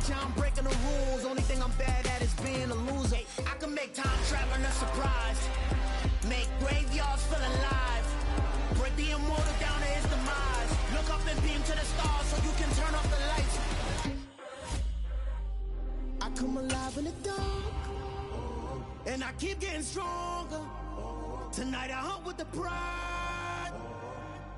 teacher, I'm breaking the rules. Only thing I'm bad at is being a loser. I can make time traveling a surprise. Make graveyards feel alive. Break the immortal down to his demise. Look up and beam to the stars so you can turn off the lights. I come alive in the dark, and I keep getting stronger. Tonight I hunt with the pride.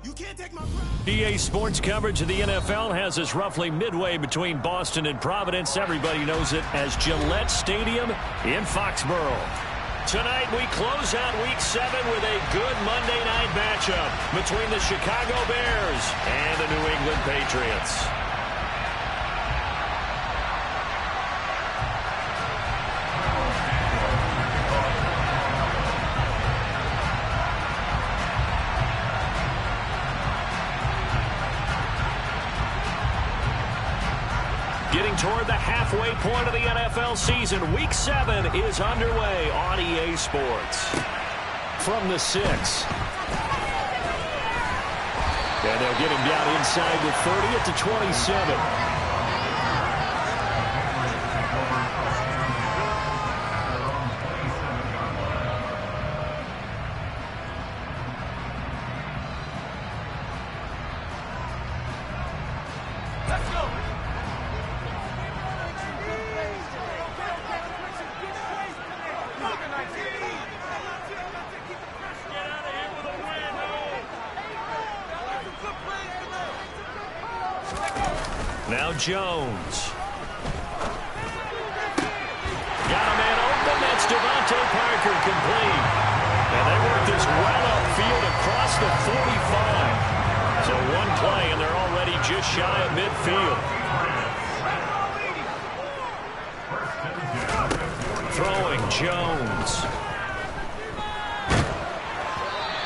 You can't take my pride. EA Sports coverage of the NFL has us roughly midway between Boston and Providence. Everybody knows it as Gillette Stadium in Foxborough. Tonight we close out Week 7 with a good Monday night matchup between the Chicago Bears and the New England Patriots. Getting toward the halfway point of the NFL season, Week 7 is underway on EA Sports. From the 6. And they'll get him down inside the 30 at the 27. Now Jones. Got a man open. That's Devontae Parker complete. And they work this well upfield across the 45. So one play, and they're already just shy of midfield. Throwing Jones.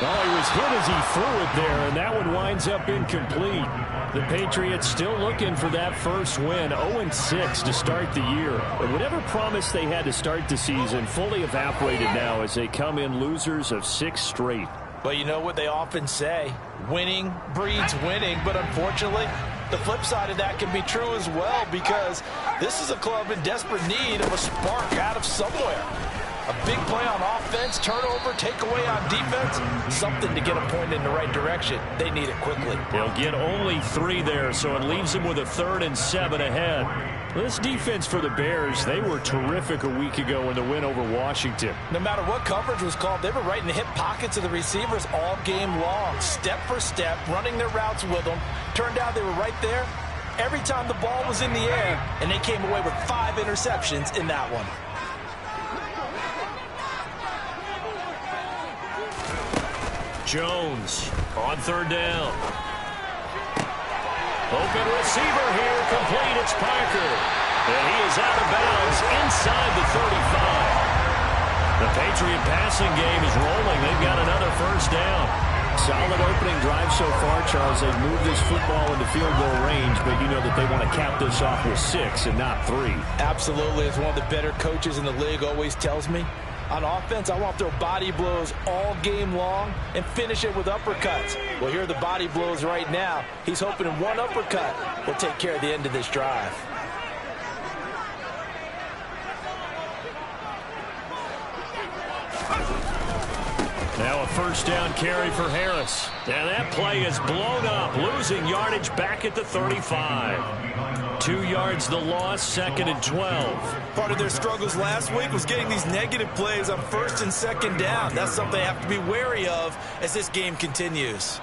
Oh, he was hit as he threw it there, and that one winds up incomplete. The Patriots still looking for that first win, 0-6 to start the year. But whatever promise they had to start the season fully evaporated now as they come in losers of 6 straight. But you know what they often say, winning breeds winning, but unfortunately, the flip side of that can be true as well, because this is a club in desperate need of a spark out of somewhere. A big play on offense, turnover, takeaway on defense, something to get them pointed in the right direction. They need it quickly. They'll get only 3 there, so it leaves them with a 3rd and 7 ahead. This defense for the Bears, they were terrific a week ago in the win over Washington. No matter what coverage was called, they were right in the hip pockets of the receivers all game long, step for step, running their routes with them. Turned out they were right there every time the ball was in the air, and they came away with 5 interceptions in that one. Jones on 3rd down. Open receiver here, complete. It's Parker. And he is out of bounds inside the 35. The Patriot passing game is rolling. They've got another first down. Solid opening drive so far, Charles. They've moved this football into field goal range, but you know that they want to cap this off with 6 and not 3. Absolutely. As one of the better coaches in the league always tells me, on offense, I want to throw body blows all game long and finish it with uppercuts. Well, here are the body blows right now. He's hoping in one uppercut will take care of the end of this drive. Now a first down carry for Harris. And that play is blown up, losing yardage back at the 35. 2 yards the loss, 2nd and 12. Part of their struggles last week was getting these negative plays on 1st and 2nd down. That's something they have to be wary of as this game continues.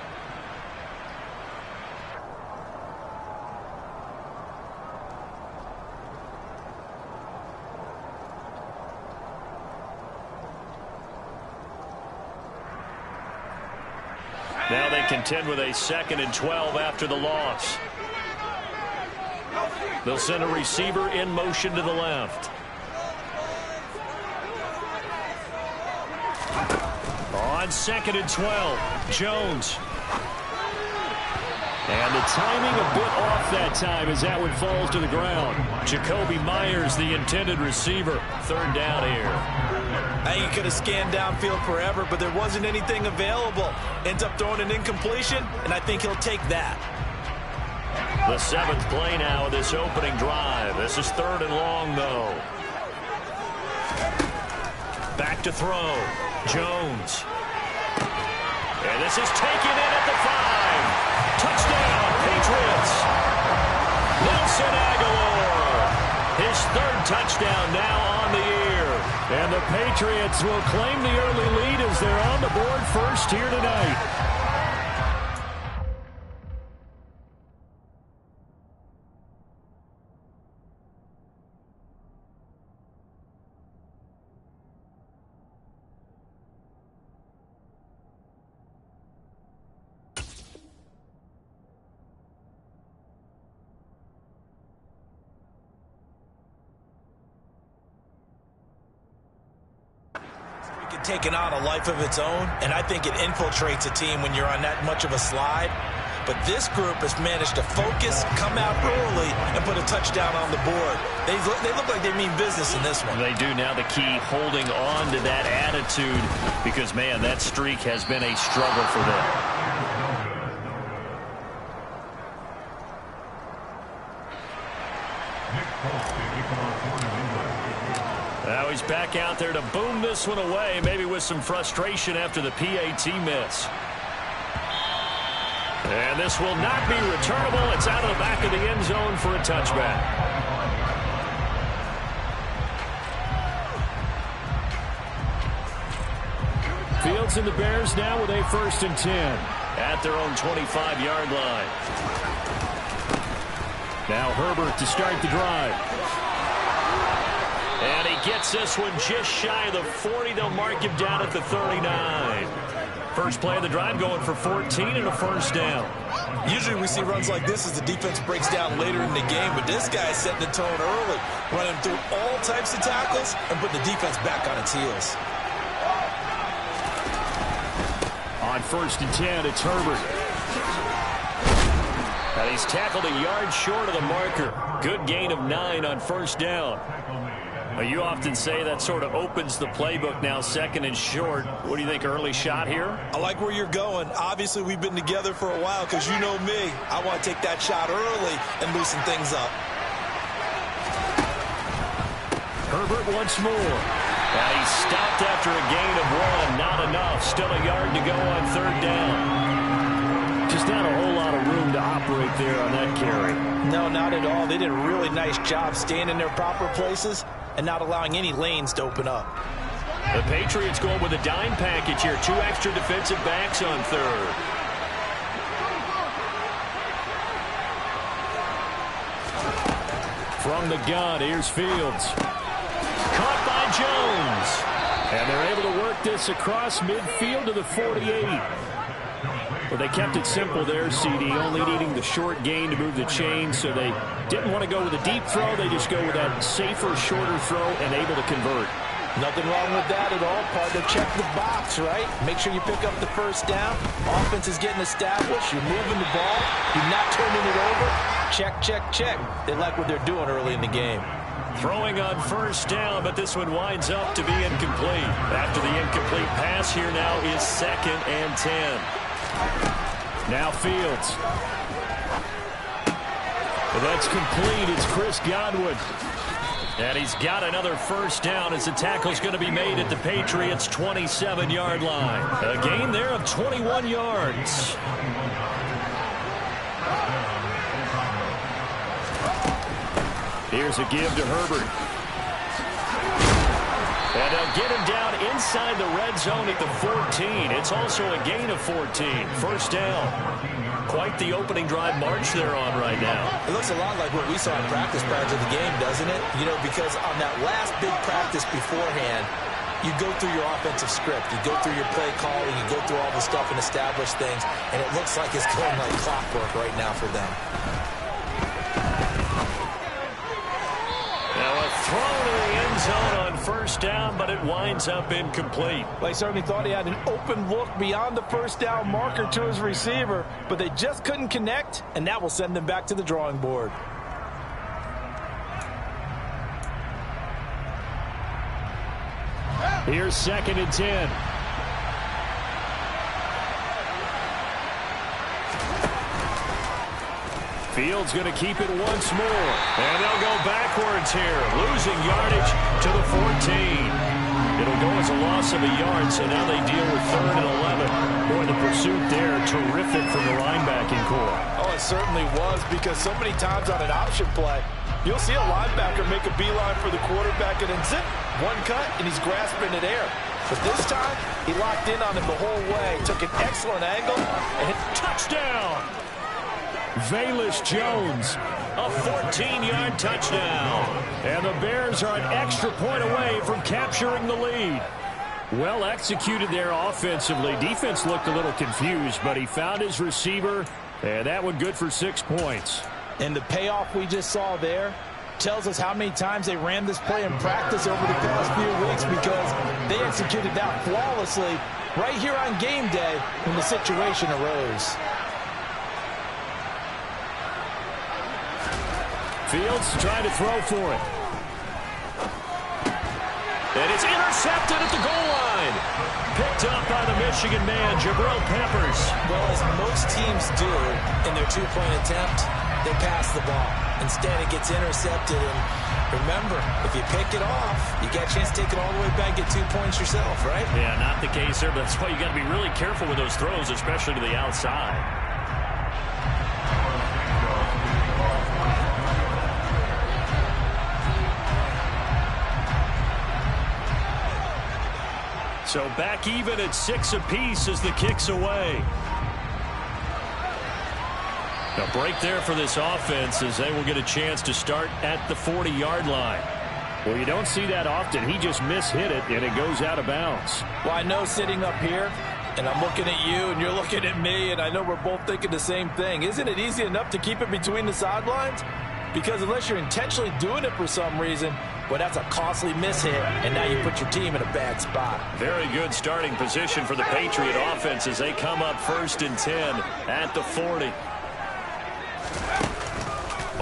Now they contend with a 2nd and 12 after the loss. They'll send a receiver in motion to the left. On 2nd and 12, Jones. And the timing a bit off that time as that one falls to the ground. Jacoby Myers, the intended receiver. 3rd down here. I think he could have scanned downfield forever, but there wasn't anything available. Ends up throwing an incompletion, and I think he'll take that. The 7th play now of this opening drive. This is 3rd and long, though. Back to throw. Jones. And this is taken in at the 5. Touchdown, Patriots. Nelson Aguilar. His 3rd touchdown now on the year. And the Patriots will claim the early lead as they're on the board first here tonight. Taking on a life of its own, and I think it infiltrates a team when you're on that much of a slide. But this group has managed to focus, come out early, and put a touchdown on the board. They look like they mean business in this one. They do. Now the key, holding on to that attitude, because, man, that streak has been a struggle for them. Now he's back out there to boom this one away, maybe with some frustration after the PAT miss. And this will not be returnable. It's out of the back of the end zone for a touchback. Fields and the Bears now with a 1st and 10. At their own 25-yard line. Now Herbert to start the drive. And he gets this one just shy of the 40. They'll mark him down at the 39. First play of the drive going for 14 and a 1st down. Usually we see runs like this as the defense breaks down later in the game, but this guy's setting the tone early, running through all types of tackles and putting the defense back on its heels. On 1st and 10, it's Herbert. And he's tackled a yard short of the marker. Good gain of 9 on 1st down. You often say that sort of opens the playbook now, 2nd and short. What do you think, early shot here? I like where you're going. Obviously, we've been together for a while because you know me. I want to take that shot early and loosen things up. Herbert once more. And he's stopped after a gain of 1. Not enough. Still a yard to go on 3rd down. Just not a whole lot of room to operate there on that carry. No, not at all. They did a really nice job staying in their proper places and not allowing any lanes to open up. The Patriots going with a dime package here. 2 extra defensive backs on 3rd. From the gun, here's Fields. Caught by Jones. And they're able to work this across midfield to the 48. Well, they kept it simple there, CD, only needing the short gain to move the chain, so they didn't want to go with a deep throw. They just go with that safer, shorter throw and able to convert. Nothing wrong with that at all. Part of check the box, right? Make sure you pick up the 1st down. Offense is getting established. You're moving the ball. You're not turning it over. Check, check, check. They like what they're doing early in the game. Throwing on 1st down, but this one winds up to be incomplete. After the incomplete pass, here now is 2nd and 10. Now Fields. Well, that's complete. It's Chris Godwin. And he's got another 1st down as the tackle's going to be made at the Patriots' 27-yard line. A gain there of 21 yards. Here's a give to Herbert. And they'll get him down inside the red zone at the 14. It's also a gain of 14. 1st down. Quite the opening drive march they're on right now. It looks a lot like what we saw in practice prior to the game, doesn't it? You know, because on that last big practice beforehand, you go through your offensive script. You go through your play calling. You go through all the stuff and establish things. And it looks like it's going like clockwork right now for them. Now a throw to the end zone on 1st down, but it winds up incomplete. They certainly thought he had an open look beyond the 1st down marker to his receiver, but they just couldn't connect, and that will send them back to the drawing board. Here's 2nd and 10. Fields going to keep it once more. And they'll go backwards here, losing yardage to the 14. It'll go as a loss of a yard, so now they deal with 3rd and 11. Boy, the pursuit there, terrific from the linebacking core. Oh, it certainly was, because so many times on an option play, you'll see a linebacker make a beeline for the quarterback and then zip, one cut, and he's grasping at air. But this time, he locked in on him the whole way, took an excellent angle, and hit touchdown. Velus Jones, a 14-yard touchdown. And the Bears are an extra point away from capturing the lead. Well executed there offensively. Defense looked a little confused, but he found his receiver, and that one good for 6 points. And the payoff we just saw there tells us how many times they ran this play in practice over the past few weeks, because they executed that flawlessly right here on game day when the situation arose. Fields trying to throw for it. And it's intercepted at the goal line. Picked up by the Michigan man, Jabril Peppers. Well, as most teams do in their two-point attempt, they pass the ball. Instead, it gets intercepted. And remember, if you pick it off, you got a chance to take it all the way back, get 2 points yourself, right? Yeah, not the case there, but that's why you got to be really careful with those throws, especially to the outside. So back even at 6 apiece as the kick's away. A break there for this offense as they will get a chance to start at the 40-yard line. Well, you don't see that often. He just mishit it, and it goes out of bounds. Well, I know sitting up here, and I'm looking at you, and you're looking at me, and I know we're both thinking the same thing. Isn't it easy enough to keep it between the sidelines? Because unless you're intentionally doing it for some reason, well, that's a costly mishit, and now you put your team in a bad spot. Very good starting position for the Patriot offense as they come up 1st and 10 at the 40.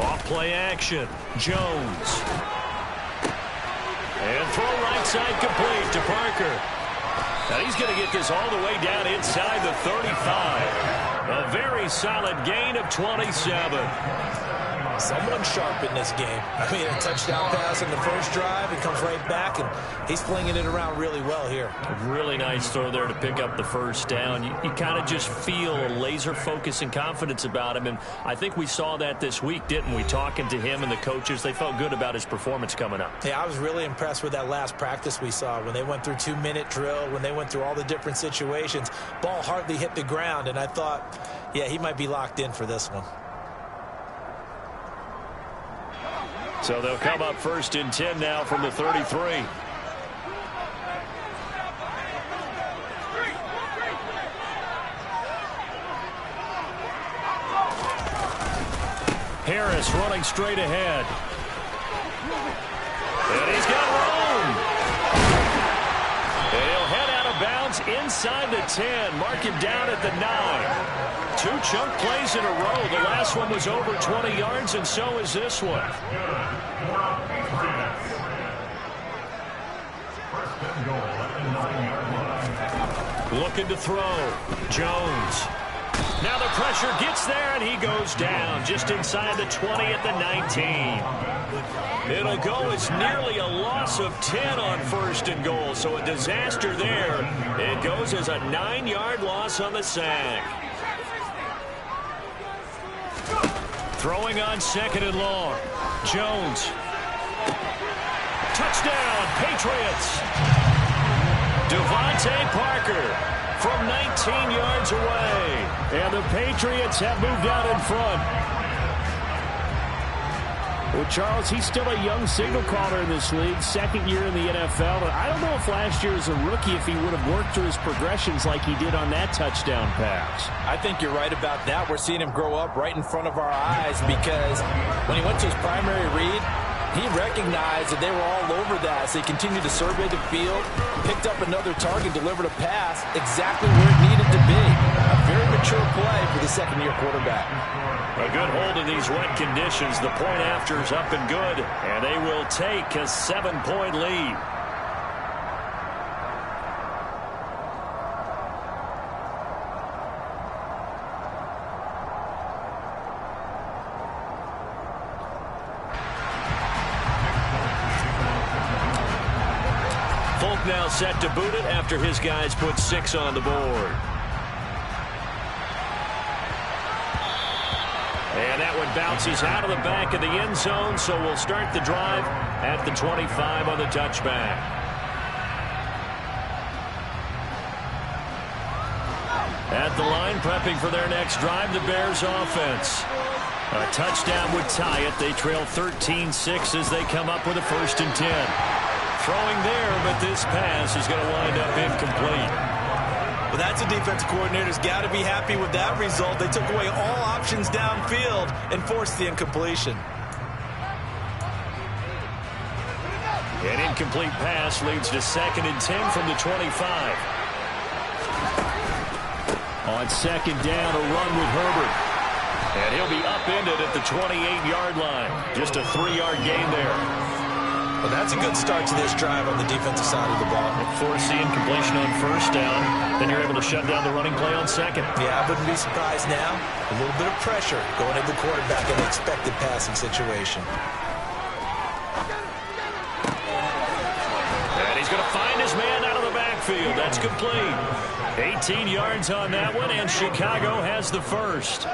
Off play action. Jones. And throw right side complete to Parker. Now he's going to get this all the way down inside the 35. A very solid gain of 27. Someone sharp in this game. I mean, a touchdown pass in the first drive. He comes right back, and he's flinging it around really well here. Really nice throw there to pick up the first down. You kind of just feel a laser focus and confidence about him, and I think we saw that this week, didn't we? Talking to him and the coaches, they felt good about his performance coming up. Yeah, I was really impressed with that last practice we saw when they went through 2-minute drill, when they went through all the different situations. Ball hardly hit the ground, and I thought, yeah, he might be locked in for this one. So they'll come up 1st and 10 now from the 33. Harris running straight ahead. And he's got room. And he'll head out of bounds inside the 10. Mark him down at the 9. 2 chunk plays in a row. The last one was over 20 yards, and so is this one. Looking to throw. Jones. Now the pressure gets there, and he goes down just inside the 20 at the 19. It'll go as nearly a loss of 10 on 1st and goal, so a disaster there. It goes as a 9-yard loss on the sack. Throwing on 2nd and long. Jones. Touchdown, Patriots. Devontae Parker from 19 yards away. And the Patriots have moved out in front. Well, Charles, he's still a young signal caller in this league, 2nd year in the NFL. And I don't know if last year as a rookie, if he would have worked through his progressions like he did on that touchdown pass. I think you're right about that. We're seeing him grow up right in front of our eyes, because when he went to his primary read, he recognized that they were all over that. So he continued to survey the field, picked up another target, delivered a pass exactly where it needed to be. A very mature play for the 2nd-year quarterback. A good hold in these wet conditions. The point after is up and good, and they will take a 7-point lead. now set to boot it after his guys put 6 on the board. And that one bounces out of the back of the end zone, so we'll start the drive at the 25 on the touchback. At the line, prepping for their next drive, the Bears offense. A touchdown would tie it. They trail 13-6 as they come up with a 1st and 10. Throwing there, but this pass is going to wind up incomplete. Well, that's a defensive coordinator's got to be happy with that result. They took away all options downfield and forced the incompletion. An incomplete pass leads to 2nd and 10 from the 25. On 2nd down, a run with Herbert. And he'll be upended at the 28-yard line. Just a 3-yard gain there. Well, that's a good start to this drive on the defensive side of the ball. Force the incompletion on 1st down. Then you're able to shut down the running play on 2nd. Yeah, I wouldn't be surprised now. A little bit of pressure going into the quarterback in the expected passing situation. And he's going to find his man out of the backfield. That's complete. 18 yards on that one, and Chicago has the 1st.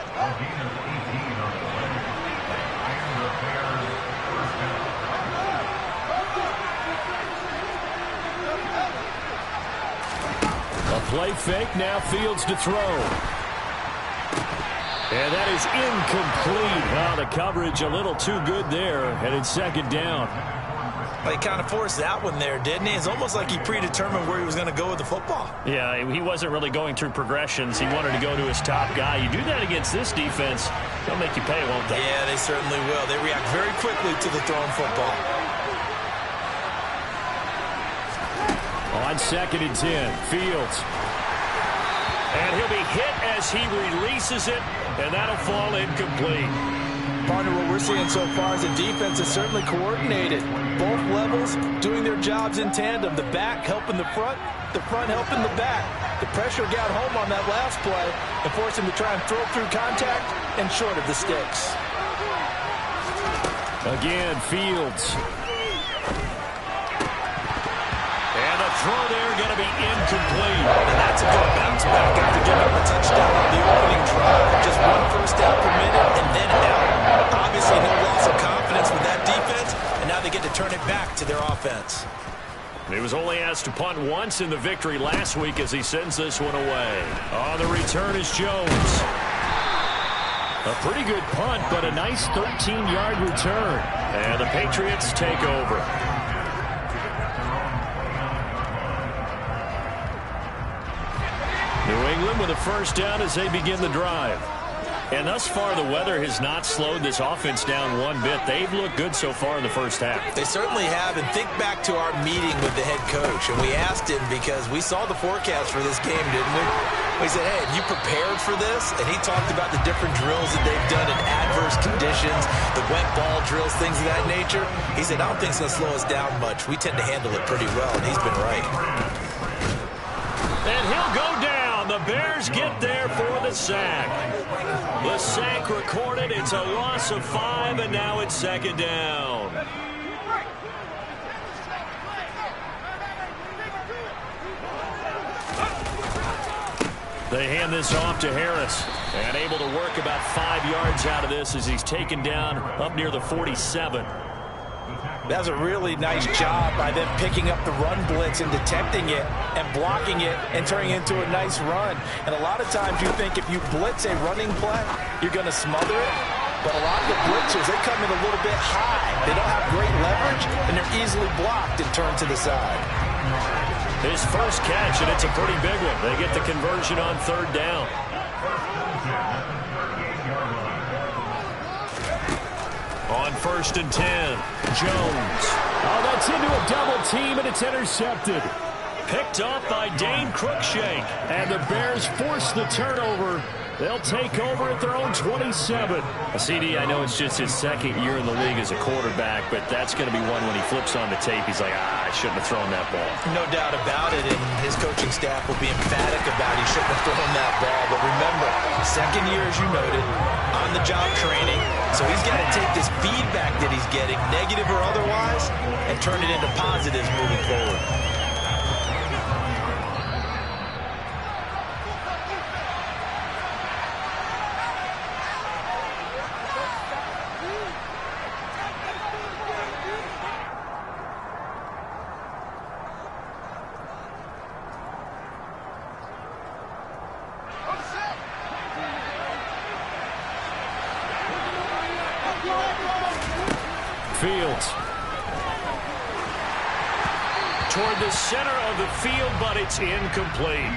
A play fake, now Fields to throw. And that is incomplete. Well, the coverage a little too good there, and it's 2nd down. Well, he kind of forced that one there, didn't he? It's almost like he predetermined where he was going to go with the football. Yeah, he wasn't really going through progressions. He wanted to go to his top guy. You do that against this defense, they'll make you pay, won't they? Yeah, they certainly will. They react very quickly to the thrown football. On 2nd and 10, Fields. And he'll be hit as he releases it, and that'll fall incomplete. Partner, what we're seeing so far is the defense is certainly coordinated. Both levels doing their jobs in tandem. The back helping the front helping the back. The pressure got home on that last play and forced him to try and throw through contact and short of the sticks. Again, Fields. And the throw there going to be incomplete. And that's a good bounce back after giving up a touchdown on the opening drive. Just 1 first down per minute and then out. Obviously no loss of confidence with that defense, and now they get to turn it back to their offense. He was only asked to punt once in the victory last week as he sends this one away. On the return is Jones. A pretty good punt, but a nice 13-yard return. And the Patriots take over. New England with a 1st down as they begin the drive. And thus far, the weather has not slowed this offense down one bit. They've looked good so far in the 1st half. They certainly have. And think back to our meeting with the head coach. And we asked him because we saw the forecast for this game, didn't we? We said, hey, have you prepared for this? And he talked about the different drills that they've done in adverse conditions, the wet ball drills, things of that nature. He said, I don't think it's going to slow us down much. We tend to handle it pretty well, and he's been right. And he'll go down. The Bears get there for the sack. The sack recorded. It's a loss of 5, and now it's 2nd down. They hand this off to Harris, and able to work about 5 yards out of this as he's taken down up near the 47. That was a really nice job by them picking up the run blitz and detecting it and blocking it and turning it into a nice run. And a lot of times you think if you blitz a running play, you're going to smother it. But a lot of the blitzers, they come in a little bit high. They don't have great leverage, and they're easily blocked and turned to the side. His first catch, and it's a pretty big one. They get the conversion on 3rd down. On 1st and 10, Jones. Oh, that's into a double team, and it's intercepted. Picked off by Dane Cruikshank. And the Bears force the turnover. They'll take over at their own 27. CD, I know it's just his 2nd year in the league as a quarterback, but that's going to be one when he flips on the tape. He's like, I shouldn't have thrown that ball. No doubt about it, and his coaching staff will be emphatic about he shouldn't have thrown that ball. But remember, 2nd year, as you noted, on-the-job training. So he's got to take this feedback that he's getting, negative or otherwise, and turn it into positives moving forward. Fields. Toward the center of the field, but it's incomplete.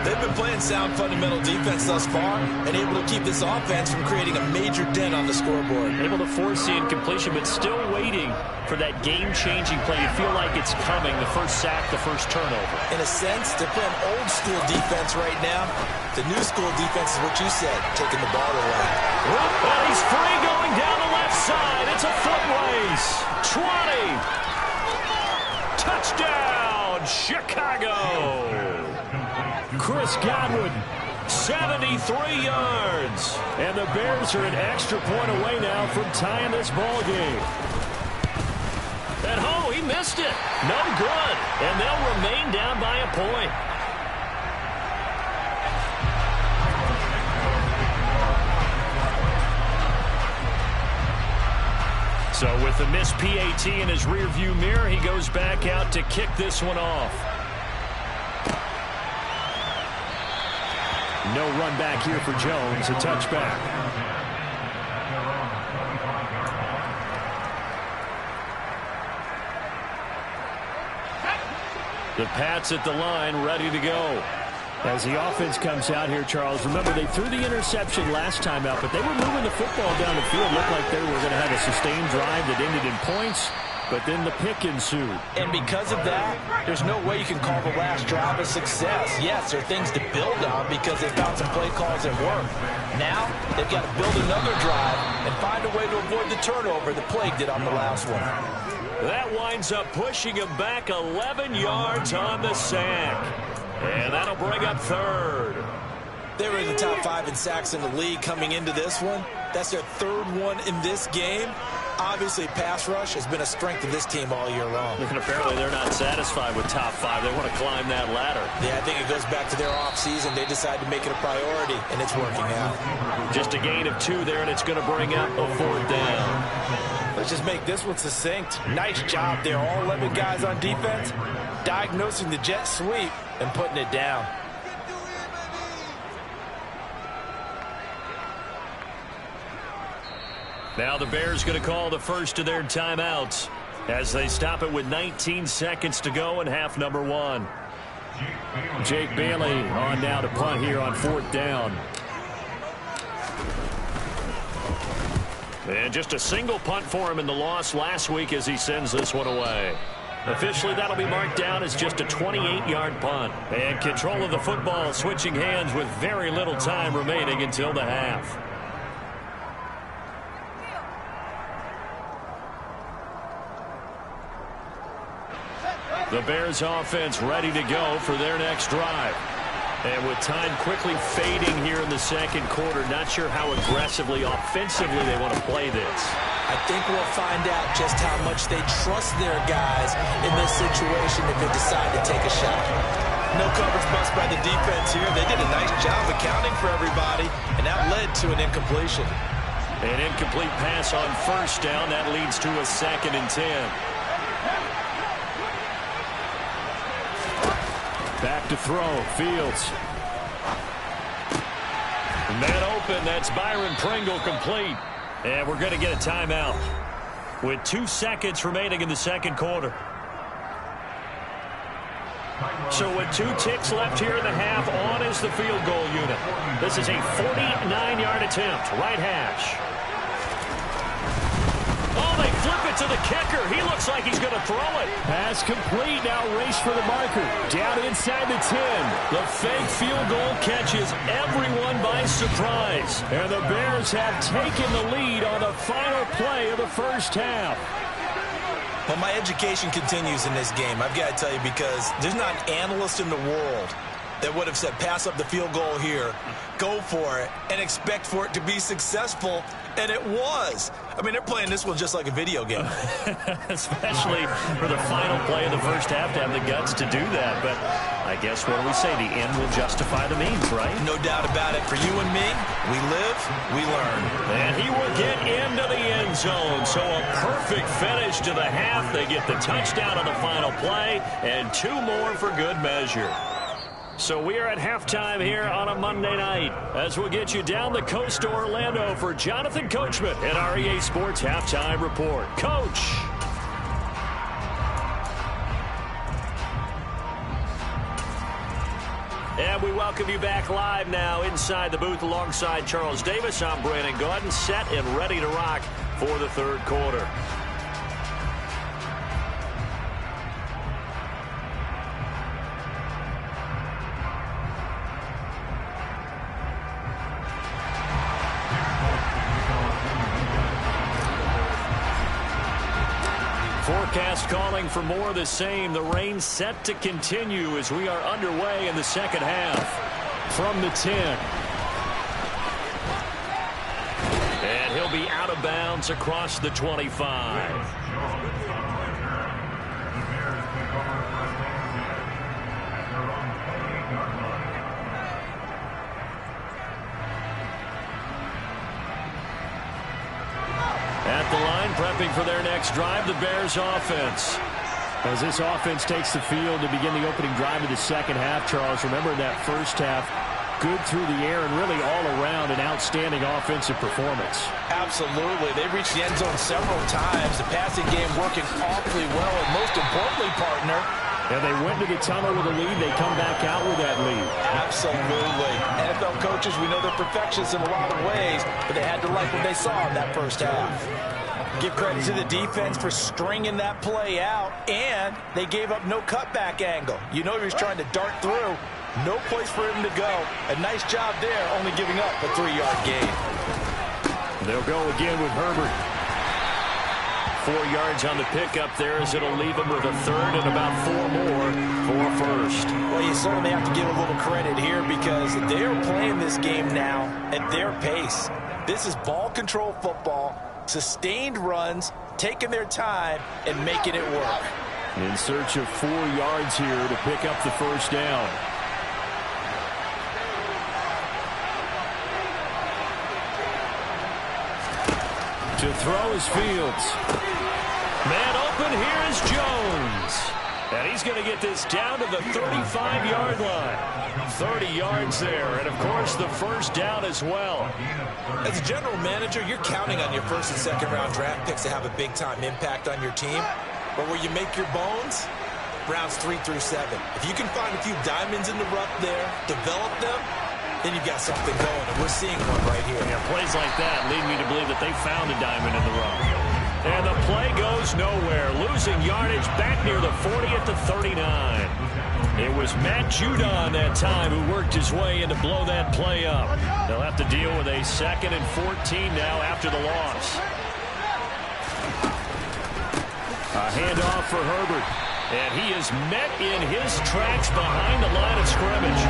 They've been playing sound fundamental defense thus far and able to keep this offense from creating a major dent on the scoreboard. Able to force the incompletion, but still waiting for that game-changing play. You feel like it's coming, the first sack, the first turnover. In a sense, they're playing old-school defense right now. The new-school defense is what you said, taking the ball away. And he's free going down the left side. It's a foot race. 20. Touchdown, Chicago. Chris Godwin, 73 yards. And the Bears are an extra point away now from tying this ball game. And he missed it. No good. And they'll remain down by a point. So with the missed PAT in his rearview mirror, he goes back out to kick this one off. No run back here for Jones, a touchback. The Pats at the line, ready to go. As the offense comes out here, Charles, remember they threw the interception last time out, but they were moving the football down the field. Looked like they were going to have a sustained drive that ended in points, but then the pick ensued. And because of that, there's no way you can call the last drive a success. Yes, there are things to build on because they found some play calls that work. Now, they've got to build another drive and find a way to avoid the turnover that plagued it on the last one. That winds up pushing him back 11 yards on the sack. And that'll bring up third. They were in the top 5 in sacks in the league coming into this one. That's their third one in this game. Obviously, pass rush has been a strength of this team all year long. And apparently they're not satisfied with top 5. They want to climb that ladder. Yeah, I think it goes back to their offseason. They decided to make it a priority, and it's working out. Just a gain of 2 there, and it's going to bring up a 4th down. Let's just make this one succinct. Nice job there, all 11 guys on defense, diagnosing the jet sweep and putting it down. Now the Bears going to call the first of their timeouts as they stop it with 19 seconds to go in half number 1. Jake Bailey on now to punt here on 4th down. And just a single punt for him in the loss last week as he sends this one away. Officially, that'll be marked down as just a 28-yard punt. And control of the football switching hands with very little time remaining until the half. The Bears offense ready to go for their next drive. And with time quickly fading here in the second quarter, not sure how aggressively, offensively they want to play this. I think we'll find out just how much they trust their guys in this situation if they decide to take a shot. No coverage bust by the defense here. They did a nice job accounting for everybody, and that led to an incompletion. An incomplete pass on first down. That leads to a 2nd and 10. Back to throw, Fields. Man open, that's Byron Pringle complete. And we're going to get a timeout with 2 seconds remaining in the second quarter. So with 2 ticks left here in the half, on is the field goal unit. This is a 49-yard attempt, right hash. Oh, they flip it to the kicker. He looks like he's going to throw it. Pass complete. Now race for the marker. Down inside the 10. The fake field goal catches everyone by surprise. And the Bears have taken the lead on the final play of the first half. Well, my education continues in this game, I've got to tell you, because there's not an analyst in the world that would have said pass up the field goal here, go for it, and expect for it to be successful, and it was. I mean, they're playing this one just like a video game. Especially for the final play of the first half to have the guts to do that. But I guess what do we say? The end will justify the means, right? No doubt about it. For you and me, we live, we learn. And he will get into the end zone. So a perfect finish to the half. They get the touchdown on the final play, and 2 more for good measure. So we are at halftime here on a Monday night as we'll get you down the coast to Orlando for Jonathan Coachman at our EA Sports Halftime Report. Coach. And we welcome you back live now inside the booth alongside Charles Davis. I'm Brandon Gaudin, set and ready to rock for the third quarter. Forecast calling for more of the same. The rain set to continue as we are underway in the second half. From the 10. And he'll be out of bounds across the 25. At the line, prepping for their next drive, the Bears offense. As this offense takes the field to begin the opening drive of the second half, Charles, remember in that first half, good through the air and really all around an outstanding offensive performance. Absolutely. They reached the end zone several times. The passing game working awfully well, and most importantly, partner, and they went to the tunnel with a lead. They come back out with that lead. Absolutely. NFL coaches, we know they're perfectionists in a lot of ways, but they had to like what they saw in that first half. Give credit to the defense for stringing that play out, and they gave up no cutback angle. You know he was trying to dart through. No place for him to go. A nice job there, only giving up a 3-yard gain. They'll go again with Herbert. 4 yards on the pickup there as it'll leave him with a third and about 4 more for first. Well, you certainly have to give a little credit here because they're playing this game now at their pace. This is ball control football, sustained runs, taking their time and making it work. In search of 4 yards here to pick up the first down. To throw is Fields. Man open, here is Jones. And he's going to get this down to the 35-yard line. 30 yards there, and of course the first down as well. As a general manager, you're counting on your first and second round draft picks to have a big-time impact on your team. But where you make your bones, rounds 3 through 7. If you can find a few diamonds in the rough there, develop them, then you've got something going, and we're seeing one right here. Yeah, plays like that lead me to believe that they found a diamond in the rough. And the play goes nowhere, losing yardage back near the 40 at the 39. It was Matt Judon that time who worked his way in to blow that play up. They'll have to deal with a 2nd and 14 now after the loss. A handoff for Herbert. And he is met in his tracks behind the line of scrimmage.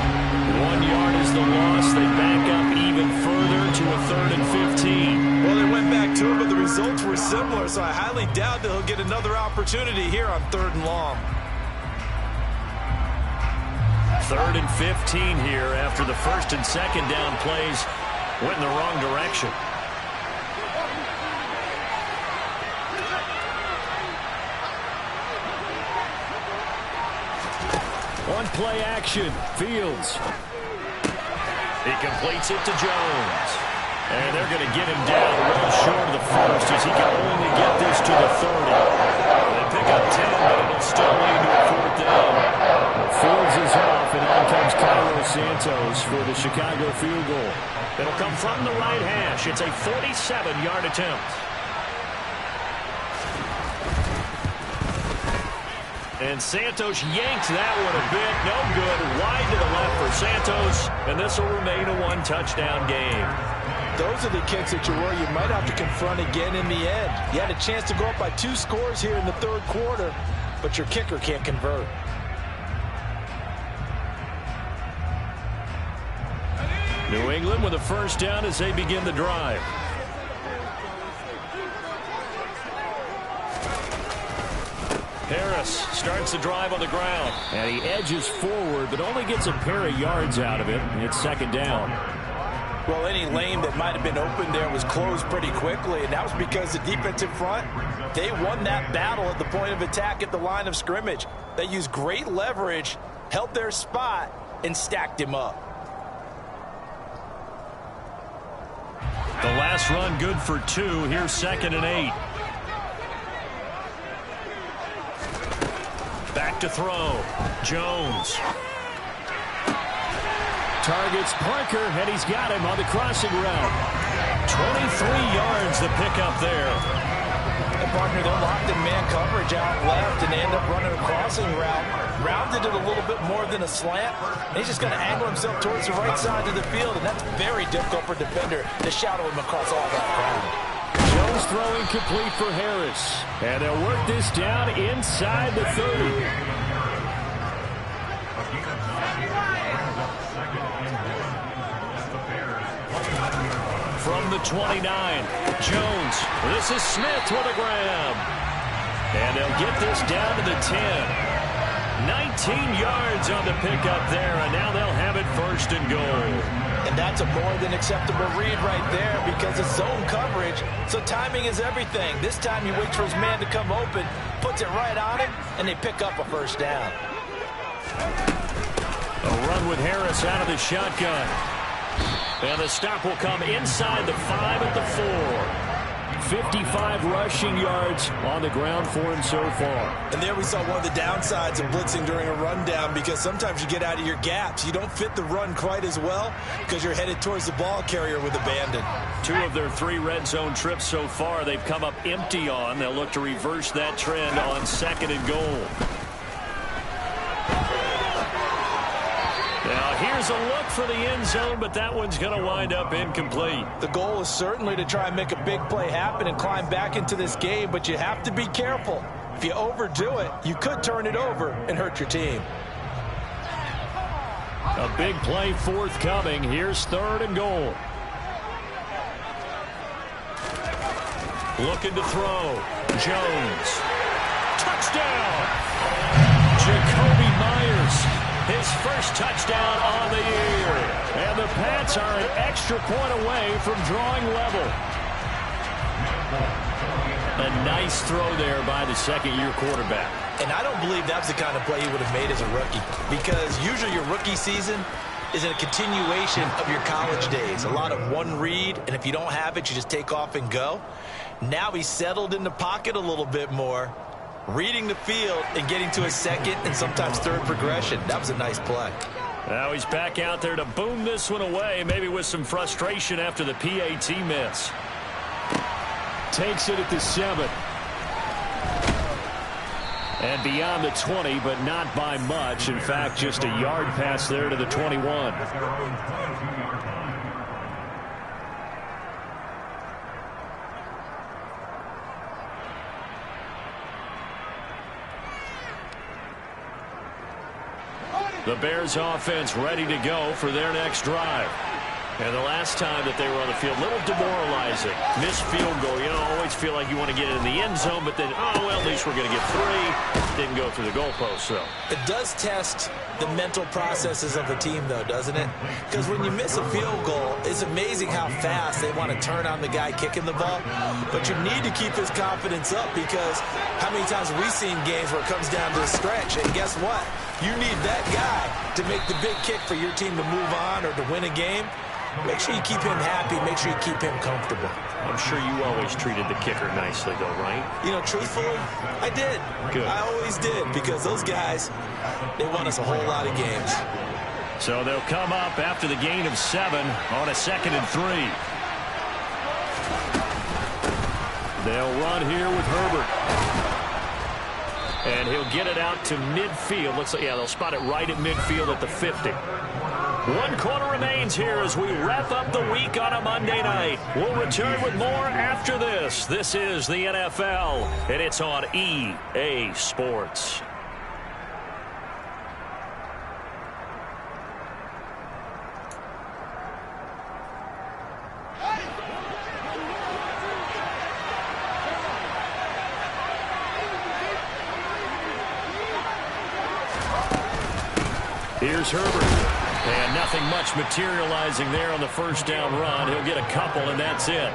1 yard is the loss. They back up even further to a 3rd and 15. Well, they went back to it, but the results were similar, so I highly doubt that he'll get another opportunity here on 3rd and long. 3rd and 15 here after the first and second down plays went in the wrong direction. On play action, Fields. He completes it to Jones. And they're going to get him down well short of the first as he can only get this to the 30. They pick up 10, but it'll still lead to a 4th down. Fields is off, and on comes Cairo Santos for the Chicago field goal. It'll come from the right hash. It's a 47-yard attempt. And Santos yanked that one a bit. No good. Wide to the left for Santos. And this will remain a 1-touchdown game. Those are the kicks that you worry you might have to confront again in the end. You had a chance to go up by 2 scores here in the 3rd quarter, but your kicker can't convert. New England with a first down as they begin the drive. Harris starts the drive on the ground. And he edges forward, but only gets a pair of yards out of it. And it's 2nd down. Well, any lane that might have been open there was closed pretty quickly, and that was because the defensive front, they won that battle at the point of attack at the line of scrimmage. They used great leverage, held their spot, and stacked him up. The last run good for 2. Here's 2nd and 8. Back to throw. Jones. Targets Parker, and he's got him on the crossing route. 23 yards the pickup there. And partner, they're locked in man coverage out left, and they end up running a crossing route. Rounded it a little bit more than a slant. And he's just going to angle himself towards the right side of the field, and that's very difficult for a defender to shadow him across all that ground. Jones throwing complete for Harris. And they'll work this down inside the 30. From the 29, Jones. This is Smith with a grab. And they'll get this down to the 10. 19 yards on the pickup there, and now they'll have it 1st and goal. And that's a more than acceptable read right there because it's zone coverage, so timing is everything. This time he waits for his man to come open, puts it right on him, and they pick up a 1st down. A run with Harris out of the shotgun. And the stop will come inside the 5 at the 4. 55 rushing yards on the ground for him so far. And there we saw one of the downsides of blitzing during a rundown, because sometimes you get out of your gaps. You don't fit the run quite as well because you're headed towards the ball carrier with abandon. 2 of their 3 red zone trips so far they've come up empty on. They'll look to reverse that trend on 2nd and goal. Now here's a look for the end zone, but that one's going to wind up incomplete. The goal is certainly to try and make a big play happen and climb back into this game, but you have to be careful. If you overdo it, you could turn it over and hurt your team. A big play forthcoming. Here's 3rd and goal. Looking to throw. Jones. Touchdown! Jacoby Myers. His first touchdown on the year. And the Pats are an extra point away from drawing level. A nice throw there by the 2nd-year quarterback. And I don't believe that's the kind of play he would have made as a rookie, because usually your rookie season is a continuation of your college days. A lot of one read, and if you don't have it, you just take off and go. Now he's settled in the pocket a little bit more, reading the field and getting to a 2nd and sometimes 3rd progression. That was a nice play. Now he's back out there to boom this one away, maybe with some frustration after the PAT miss. Takes it at the 7. And beyond the 20, but not by much. In fact, just a yard pass there to the 21. The Bears offense ready to go for their next drive. And the last time that they were on the field, a little demoralizing. Missed field goal. You know, always feel like you want to get it in the end zone, but then, oh, well, at least we're going to get 3. Didn't go through the goalpost, so. It does test the mental processes of a team, though, doesn't it? Because when you miss a field goal, it's amazing how fast they want to turn on the guy kicking the ball. But you need to keep his confidence up, because how many times have we seen games where it comes down to a stretch, and guess what? You need that guy to make the big kick for your team to move on or to win a game. Make sure you keep him happy. Make sure you keep him comfortable. I'm sure you always treated the kicker nicely, though, right? You know, truthfully, I did. Good. I always did, because those guys, they won us a whole lot of games. So they'll come up after the gain of 7 on a 2nd and 3. They'll run here with Herbert. And he'll get it out to midfield. Looks like, yeah, they'll spot it right at midfield at the 50. 1 quarter remains here as we wrap up the week on a Monday night. We'll return with more after this. This is the NFL, and it's on EA Sports. Here's Herbert. And nothing much materializing there on the 1st down run. He'll get a couple, and that's it.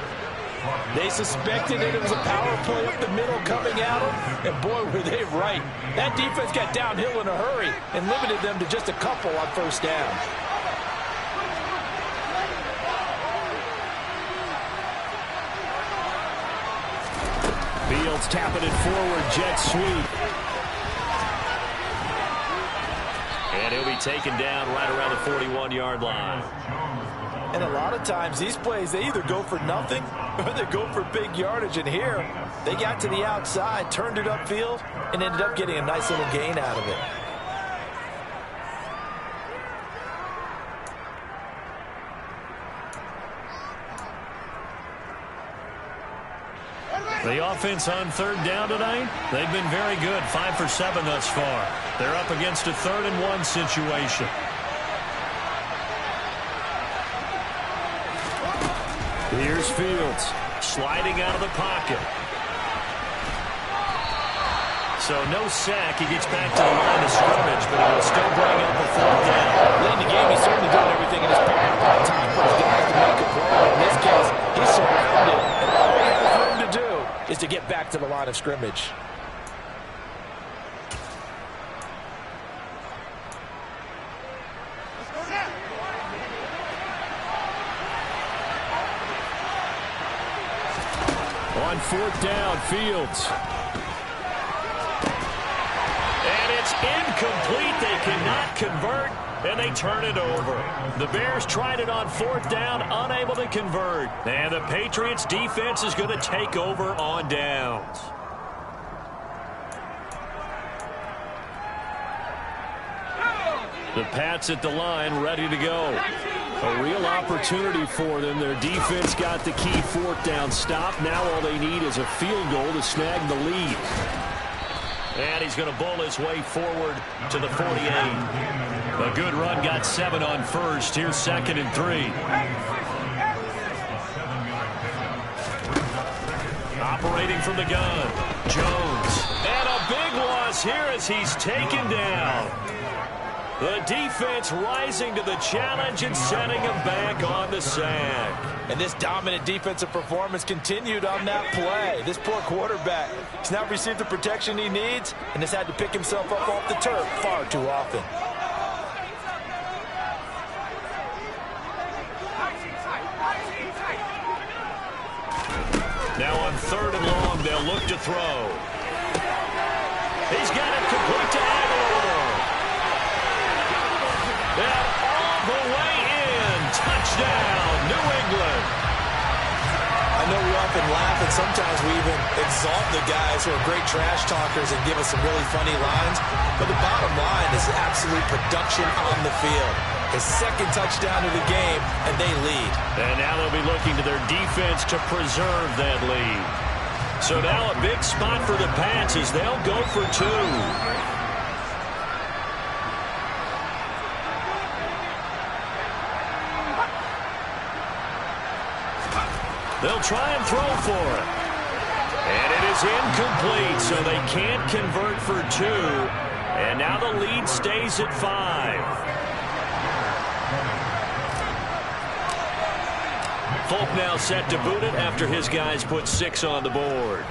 They suspected it was a power play up the middle coming at them, and boy, were they right. That defense got downhill in a hurry and limited them to just a couple on first down. Fields tapping it forward, jet sweep. And he'll be taken down right around the 41-yard line. And a lot of times these plays, they either go for nothing or they go for big yardage. And here, they got to the outside, turned it upfield, and ended up getting a nice little gain out of it. The offense on third down tonight, they've been very good, 5 for 7 thus far. They're up against a 3rd and 1 situation. Here's Fields. Sliding out of the pocket. So no sack. He gets back to the line of scrimmage, but he will still bring up a 4th down. Late in the game, he's certainly doing everything in his power on time for his guys to make a play. But in this case, he's surrounded, and all he has room to do is to get back to the line of scrimmage. On 4th down, Fields. And it's incomplete. They cannot convert, and they turn it over. The Bears tried it on 4th down, unable to convert. And the Patriots defense is going to take over on downs. The Pats at the line, ready to go. A real opportunity for them. Their defense got the key 4th down stop. Now all they need is a field goal to snag the lead. And he's going to bowl his way forward to the 48. A good run, got 7 on first. Here's 2nd and 3. Operating from the gun, Jones. And a big loss here as he's taken down. The defense rising to the challenge and setting him back on the sack. And this dominant defensive performance continued on that play. This poor quarterback has not received the protection he needs and has had to pick himself up off the turf far too often. Now on 3rd and long, they'll look to throw. He's got it complete to Aguilar. And all the way in. Touchdown, New England. I know we often laugh, and sometimes we even exalt the guys who are great trash talkers and give us some really funny lines. But the bottom line is absolute production on the field. His 2nd touchdown of the game, and they lead. And now they'll be looking to their defense to preserve that lead. So now a big spot for the Pats as they'll go for 2. They'll try and throw for it. And it is incomplete, so they can't convert for 2. And now the lead stays at 5. Folk now set to boot it after his guys put 6 on the board.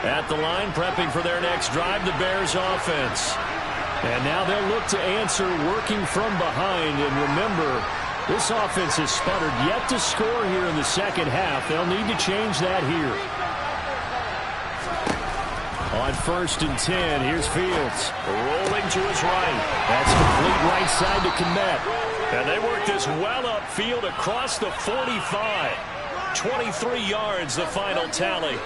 At the line, prepping for their next drive, the Bears offense. And now they'll look to answer working from behind. And remember, this offense has sputtered yet to score here in the 2nd half. They'll need to change that here. On 1st and 10, here's Fields. Rolling to his right. That's complete right side to Kmet. And they work this well upfield across the 45. 23 yards, the final tally.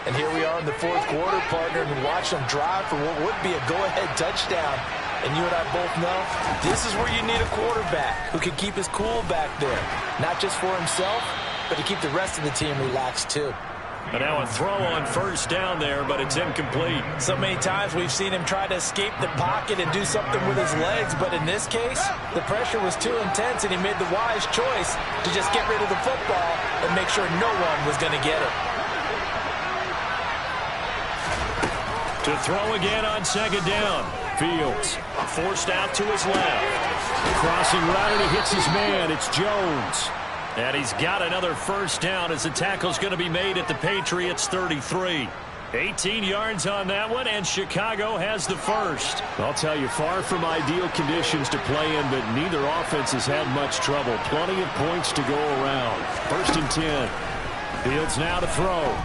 And here we are in the 4th quarter, partner, and watch them drive for what would be a go-ahead touchdown. And you and I both know this is where you need a quarterback who can keep his cool back there. Not just for himself, but to keep the rest of the team relaxed too. And now a throw on first down there, but it's incomplete. So many times we've seen him try to escape the pocket and do something with his legs, but in this case, the pressure was too intense, and he made the wise choice to just get rid of the football and make sure no one was going to get it. To throw again on second down. Fields forced out to his left. Crossing route, and he hits his man. It's Jones. And he's got another first down as the tackle's going to be made at the Patriots' 33. 18 yards on that one, and Chicago has the first. I'll tell you, far from ideal conditions to play in, but neither offense has had much trouble. Plenty of points to go around. 1st and 10. Fields now to throw.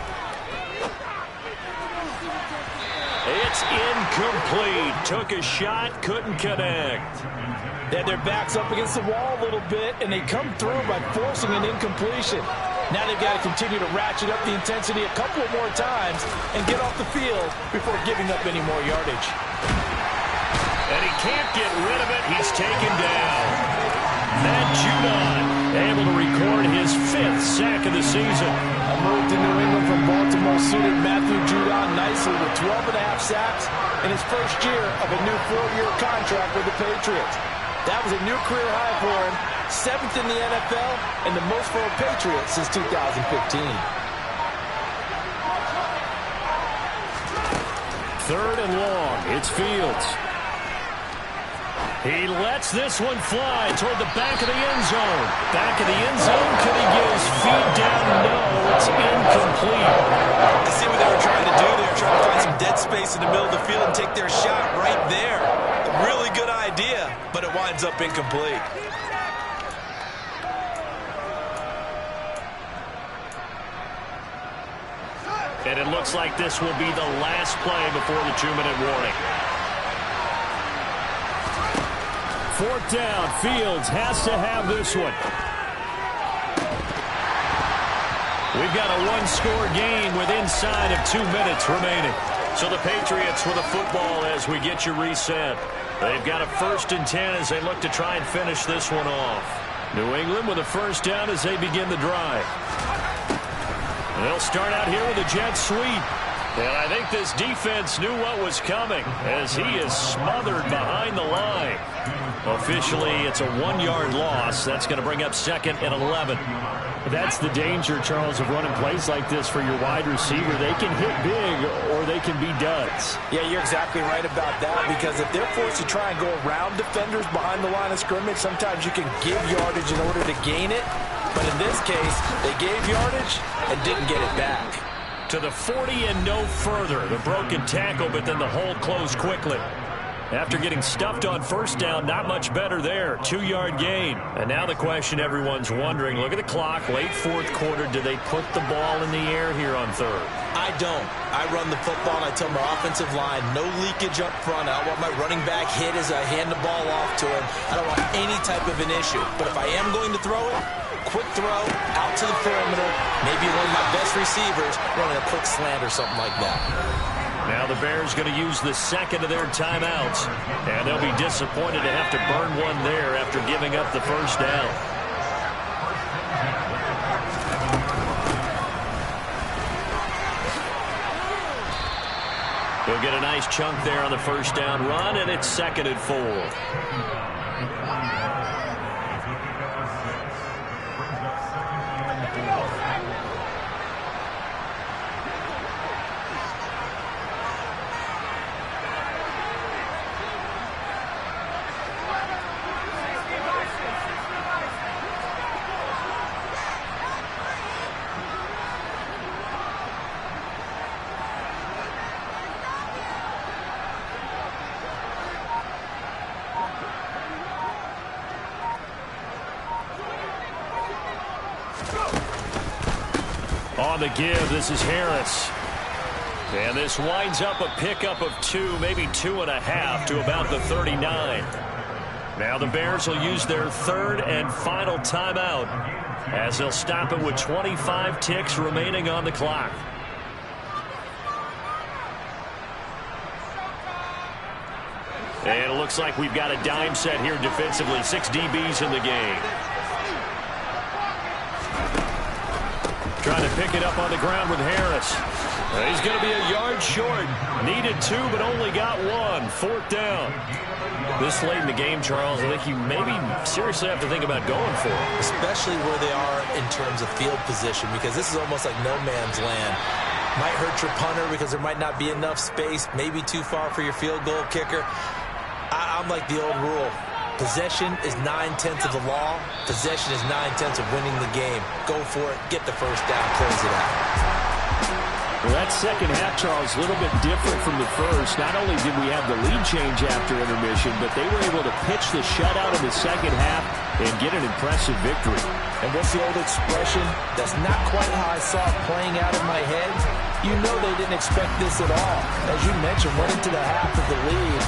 It's incomplete. Took a shot, couldn't connect. They had their backs up against the wall a little bit, and they come through by forcing an incompletion. Now they've got to continue to ratchet up the intensity a couple of more times and get off the field before giving up any more yardage. And he can't get rid of it. He's taken down. Matt Judon able to record his 5th sack of the season. A move to New England from Baltimore suited Matthew Judon nicely with 12.5 sacks in his first year of a new 4-year contract with the Patriots. That was a new career high for him, 7th in the NFL, and the most for a Patriot since 2015. 3rd and long. It's Fields. He lets this one fly toward the back of the end zone. Back of the end zone. Could he get his feet down? No, it's incomplete. I see what they were trying to do. They were trying to find some dead space in the middle of the field and take their shot right there. A really good idea, but it winds up incomplete. And it looks like this will be the last play before the 2-minute warning. 4th down. Fields has to have this one. We've got a 1-score game with inside of 2 minutes remaining. So the Patriots with the football as we get you reset. They've got a 1st and 10 as they look to try and finish this one off. New England with a first down as they begin the drive. They'll start out here with a jet sweep. And I think this defense knew what was coming as he is smothered behind the line. Officially, it's a 1-yard loss. That's going to bring up 2nd and 11. That's the danger, Charles, of running plays like this for your wide receiver. They can hit big or they can be duds. Yeah, you're exactly right about that, because if they're forced to try and go around defenders behind the line of scrimmage, sometimes you can give yardage in order to gain it. But in this case, they gave yardage and didn't get it back. To the 40 and no further. The broken tackle, but then the hole closed quickly. After getting stuffed on first down, not much better there. 2-yard gain. And now the question everyone's wondering, look at the clock, late 4th quarter. Do they put the ball in the air here on 3rd? I don't. I run the football, and I tell my offensive line, no leakage up front. I don't want my running back hit as I hand the ball off to him. I don't want any type of an issue. But if I am going to throw it, quick throw, out to the perimeter, maybe one of my best receivers running a quick slant or something like that. Now the Bears going to use the 2nd of their timeouts, and they'll be disappointed to have to burn one there after giving up the first down. He'll get a nice chunk there on the first down run, and it's 2nd and 4. On the give, this is Harris. And this winds up a pickup of 2, maybe 2.5 to about the 39. Now the Bears will use their 3rd and final timeout as they'll stop it with 25 ticks remaining on the clock. And it looks like we've got a dime set here defensively. 6 DBs in the game. Trying to pick it up on the ground with Harris. He's going to be a yard short. Needed 2, but only got 1. 4th down. This late in the game, Charles, I think you maybe seriously have to think about going for it. Especially where they are in terms of field position, because this is almost like no man's land. Might hurt your punter because there might not be enough space, maybe too far for your field goal kicker. I'm like the old rule. Possession is 9/10 of the law. Possession is 9/10 of winning the game. Go for it. Get the first down. Close it out. Well, that second half, Charles, a little bit different from the first. Not only did we have the lead change after intermission, but they were able to pitch the shutout in the second half and get an impressive victory. And what's the old expression? That's not quite how I saw it playing out in my head. You know they didn't expect this at all. As you mentioned, went into the half of the lead.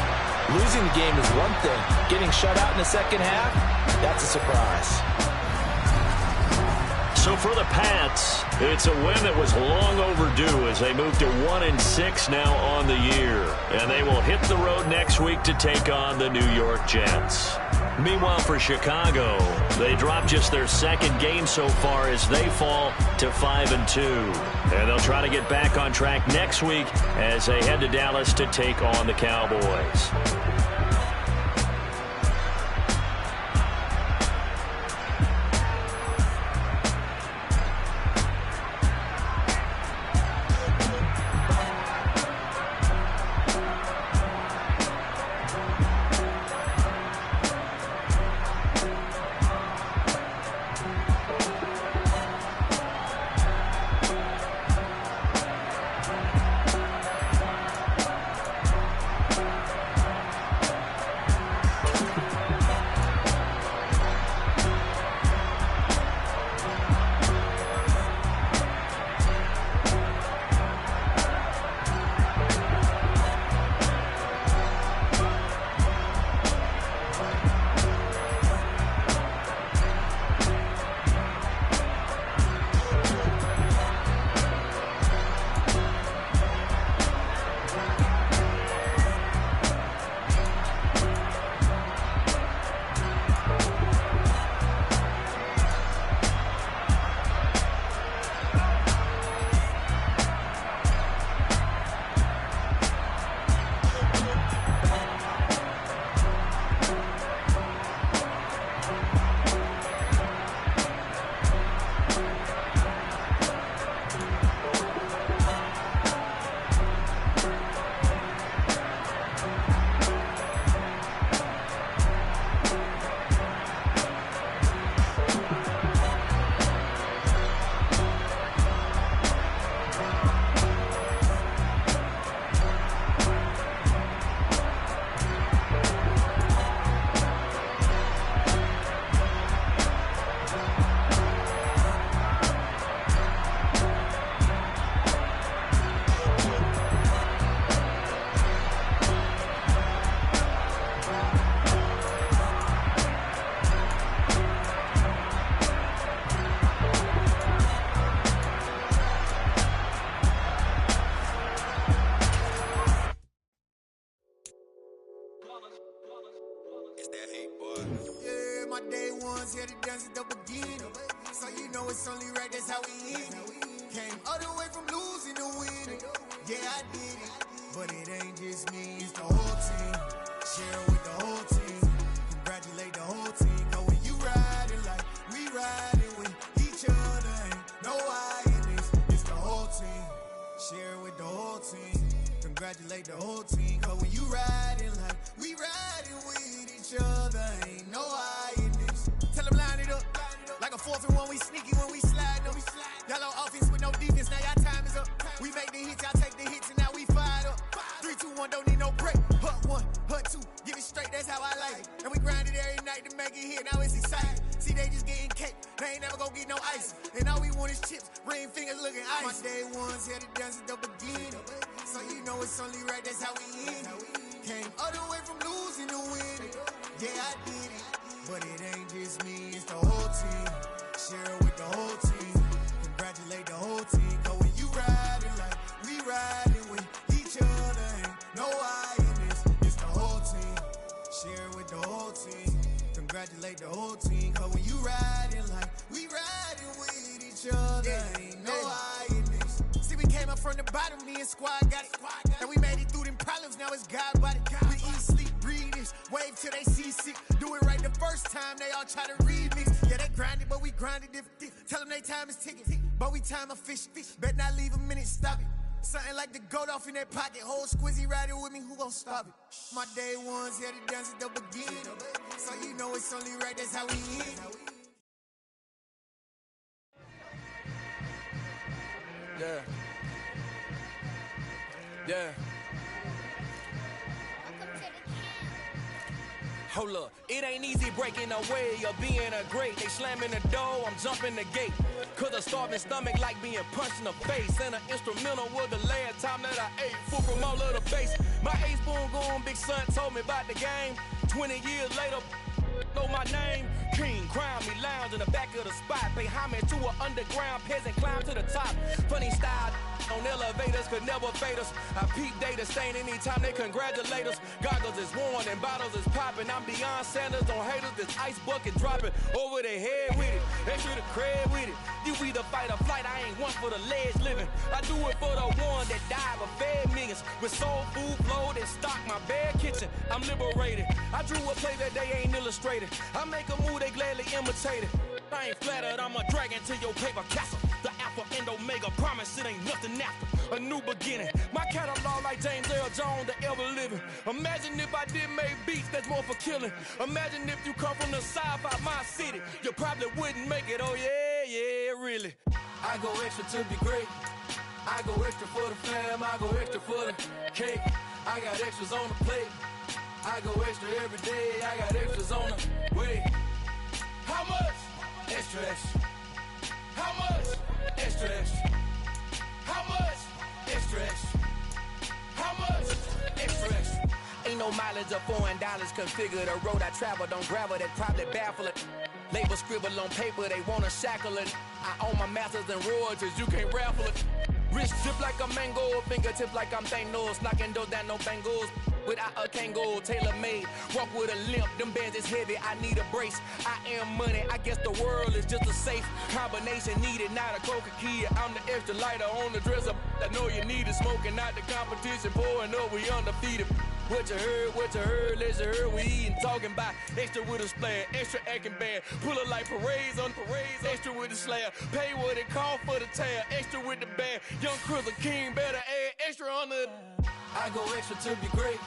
Losing the game is one thing. Getting shut out in the second half, that's a surprise. So for the Pats, it's a win that was long overdue as they move to 1-6 now on the year. And they will hit the road next week to take on the New York Jets. Meanwhile, for Chicago, they dropped just their second game so far as they fall to 5-2. And they'll try to get back on track next week as they head to Dallas to take on the Cowboys. my day ones here to dance at the beginning. So you know it's only right, that's how we end it. Came all the way from losing to winning. Yeah, I did it. But it ain't just me, it's the whole team. Share with the whole team. Congratulate the whole team. Cause when you riding like we riding with each other, ain't no I in this. It's the whole team. Share with the whole team. Congratulate the whole team. Cause when you riding like we riding with each other, ain't no I in this. Tell them line it up. Like a 4th and 1, we sneaky when we slide them. Y'all on offense with no defense, now y'all time is up. We make the hits, y'all take the hits, and now we fired up. 3, 2, 1, don't need no break. Hut 1, hut 2, give it straight, that's how I like it. And we grind it every night to make it hit, now it's exciting. See, they just getting cake, they ain't never gonna get no ice. And all we want is chips, ring fingers looking ice. My day ones here to dance at the beginning. So you know it's only right, that's how we end it. Came all the way from losing to winning. Yeah, I did it. But it ain't just me, it's the whole team. Share with the whole team. Congratulate the whole team. Cause when you riding like we riding with each other, ain't no I in this. It's the whole team. Share with the whole team. Congratulate the whole team. Cause when you riding like we riding with each other, ain't no I. from the bottom, me and squad got it. And we made it through them problems, now it's God body. We eat, sleep, breathe this, wave till they see sick. Do it right the first time, they all try to remix. Yeah, they grinded, but we grinded different. Tell them they time is ticking, but we time a fish. Bet not leave a minute, stop it. Something like the goat off in their pocket. Whole squizzy riding with me, who gon' stop it? My day ones here to dance at the beginning. So you know it's only right, that's how we end. Yeah. Yeah. Hold up, it ain't easy breaking away or being a great. They slamming the door, I'm jumping the gate. Cause a starving stomach like being punched in the face. And an instrumental was the last time that I ate food from all of the base. My ace boom goon, big son told me about the game. 20 years later, know my name. King, crown me, lounge in the back of the spot. Pay homage to an underground peasant, climb to the top. Funny style on elevators could never fade us. I peep data stain anytime they congratulate us. Goggles is worn and bottles is popping. I'm Deion Sanders on haters, this ice bucket dropping over their head with it. Extra the cred with it. You either fight or flight, I ain't one for the ledge living. I do it for the one that died but fed millions. With soul food flowed and stock my bad kitchen. I'm liberated. I drew a play that they ain't illustrated. I make a move, they gladly imitate it. I ain't flattered, I'm a dragon to your paper castle. The Alpha and Omega, promise it ain't nothing after. A new beginning. My catalog like James Earl Jones, the ever living. Imagine if I did make beats that's more for killing. Imagine if you come from the south out my city. You probably wouldn't make it, oh yeah, yeah, really. I go extra to be great. I go extra for the fam, I go extra for the cake. I got extras on the plate. I go extra every day, I got extras on the way. How much? Extra, extra. How much? Extra, extra. How much? Extra, extra. How much? Extra, extra. Ain't no mileage of $4 configure the road I travel. Don't gravel, that probably baffle it. Label scribble on paper, they wanna shackle it. I own my masters and royalties, you can't raffle it. Wrist drip like a mango, fingertip like I'm Thanos. Knocking doors down, no bangles. Without a Kango, tailor-made. Walk with a limp, them bands is heavy, I need a brace. I am money, I guess the world is just a safe combination needed, not a coca key. I'm the extra lighter on the dresser. I know you need it, smoking out the competition, pouring up, we undefeated. What you heard, let's hear we eating, talking about extra with a splash, extra acting bad, pull it like parades on parades, extra with the slab, pay what it cost for the tab, extra with the bag, young Chris, a king, better add extra on the. I go extra to be great.